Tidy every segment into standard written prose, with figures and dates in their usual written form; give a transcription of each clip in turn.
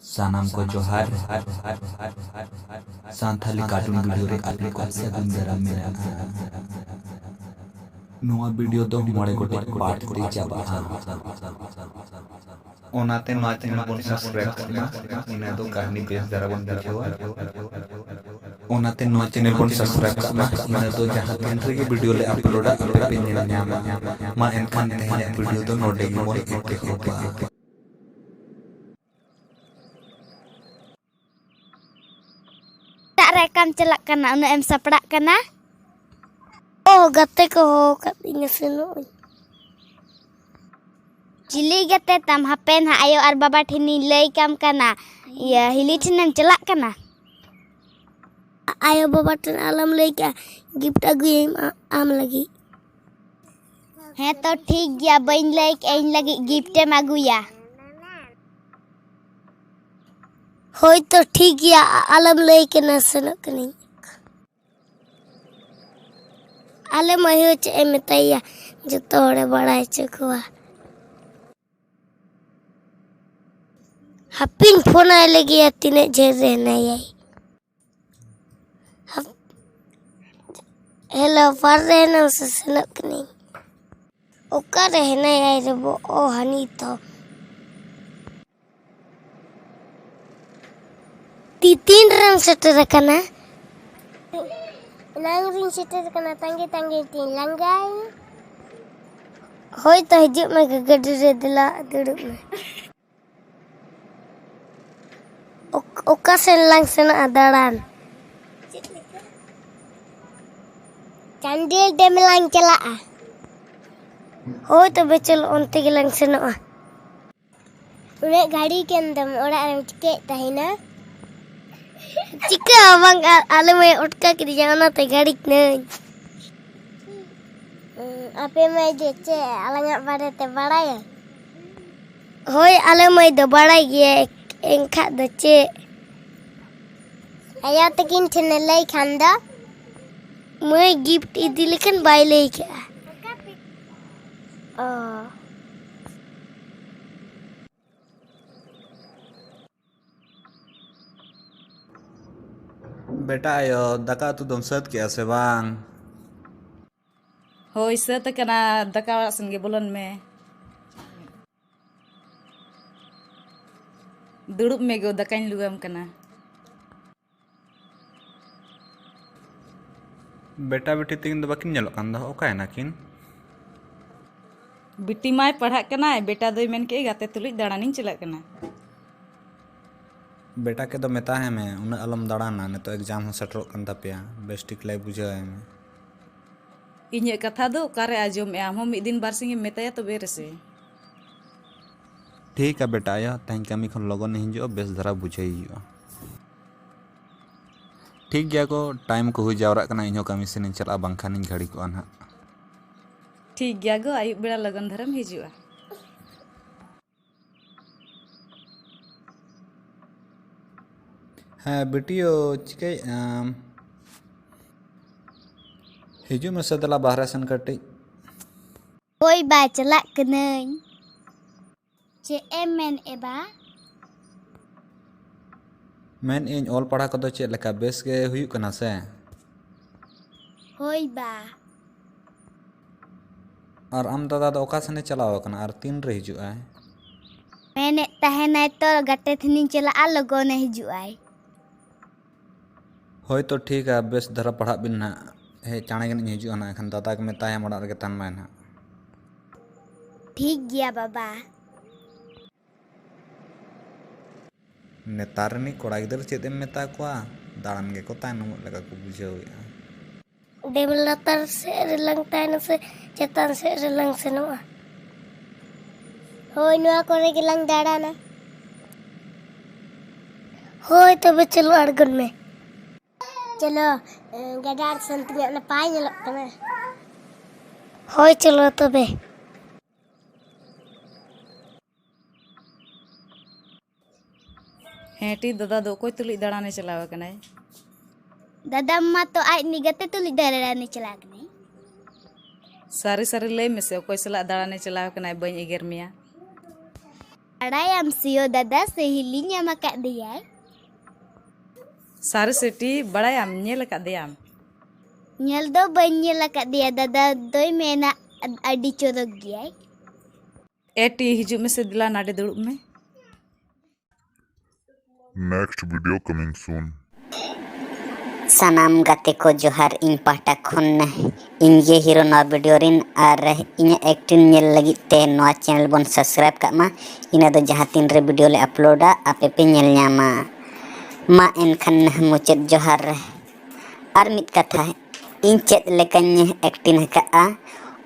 सानाम को जोहार Santhali cartoon video रे आपने को सागुन दाराम मेना नोआ वीडियो दो मोड़े गोटे पार्ट ते चाबा ओनाते नोआ चैनल बन सब्सक्राइब करना इना दो कहानी बेस दरा बन बुझावा ओनाते नोआ चैनल बन सब्सक्राइब करना इना दो जहां तीन रे वीडियो ले अपलोडा पे नेल न्यामा मा एनखान तेहने वीडियो दो नोडे गी मोन एके होबा rekam celak kana anu em saprak kana oh gate ko kat inga seno cili gate tam hapen ha ayo ar baba thini lei kam kana ya hili thinem celak kana ayo baba tin alam lei ka gift agu am lagi he to thik gya bain lei ein lagi gift em agu ya होय तो ठीक है आलम लेके न सनक नहीं आले मही चे मेतैया जो तोड़े बड़ा चुकवा हपिन फोन आए लगी तीने झेर रहना यही हेलो पर रहना से सनक नहीं ओका रहना यही रे वो ओ हनी तो तीन रंग सेटर कना lang ring setter kana tangi tin langgai hoy to hijuk me gagad re dila duduk me oka sen lang sena adaran candil dem lang cela hoy to becel onte gelang sena udah gadi ke andam ora am cike tahina Jika abang alamai utka kiri jangan te gadik neng. Apa mai dece alangak pada te baraya. Hoi alamai do barai ye engkak dece. Ayah tekin tenelai kanda. Mai gift idilikan bailai ke. Oh. बेटा आयो दका तू दम सत के से बांग होय सत कना दका संगे बोलन में दुड़ुब में गो दकाइन लुगम कना बेटा बेटी तीन दो बाकिन नेलो कान दो ओका है ना किन बिटी माय पढ़ा कना बेटा दोय मेन के गाते तुलुज दाड़ानिन चला कना बेटा के तो मेता है मैं उन अलम दाड़ाना ने तो एग्जाम सेटरो कन तपिया बेस्टिक लाई बुझाए में इnye कथा दो कारे आजम ए हम मिद दिन बारसिंग मेताया तो बेरसे ठीक है बेटा आया तहन कमी खन लगन नहीं जो बेस धरा बुझाई जो ठीक गया को टाइम को हुई जावरा कना इनो कमी से चला बांखान घड़ी को अनहा ठीक गया गो आयुब बेड़ा लगन धरम हिजुआ हाँ बेटियो चिके हिजू में सदला बाहर सन कटी Hoy ba celak keneng. CMN eba. Man in all पढ़ा को चेक लेका बेस के हुई कना से Hoy ba. और आम दादा तो ओका सने चलाव कना और तीन रे हिजू आए Menek tahenai to gate thinin celak logo ne hijuai. होय तो ठीक है बेस धरा पढ़ा बिन ना हे चाणे गन हिजू ना एखन दादा के मेता है मड़ा रे तन मैं ना ठीक गया बाबा. नेतार नि कोड़ा गिदर चेत एम मेता कोआ दाड़न गे को तान लगा को बुझाव या Dem latar se relang tahan se cetan se relang se noa. Hoy noa kore gelang dada na. Hoy to be chalo argon में. चलो गडार संत में अपना पाई जलक कना होय चलो तबे हेटी दादा दो कोई तुलुज दाड़ाने चलाव कना दादा अम्मा तो आज निगते तुलुज दाड़ाने चला कने सारी सारी लय में से कोई सला दाड़ाने चलाव कना बई eager Mia Badayam Sio dada sehili nyam akak dia. Sari Seti badayam nyel akadeyam. Nyel do bañ nyel akak dia dada doy mena adi corok dia. Eti hijuk me se dila nade duduk me. Next video coming soon. Sanam gate ko johar ing pahta khon ing ye hero na video rin ar inya acting nyel lagi te no channel bon subscribe kak ma ina do jahatin re video le uploada ape pe nyel nyama ma enkan mucet johar ar mit katha ing chet lekanya acting ka a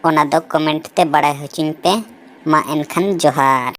ona do comment te badai hocin pe ma enkan johar.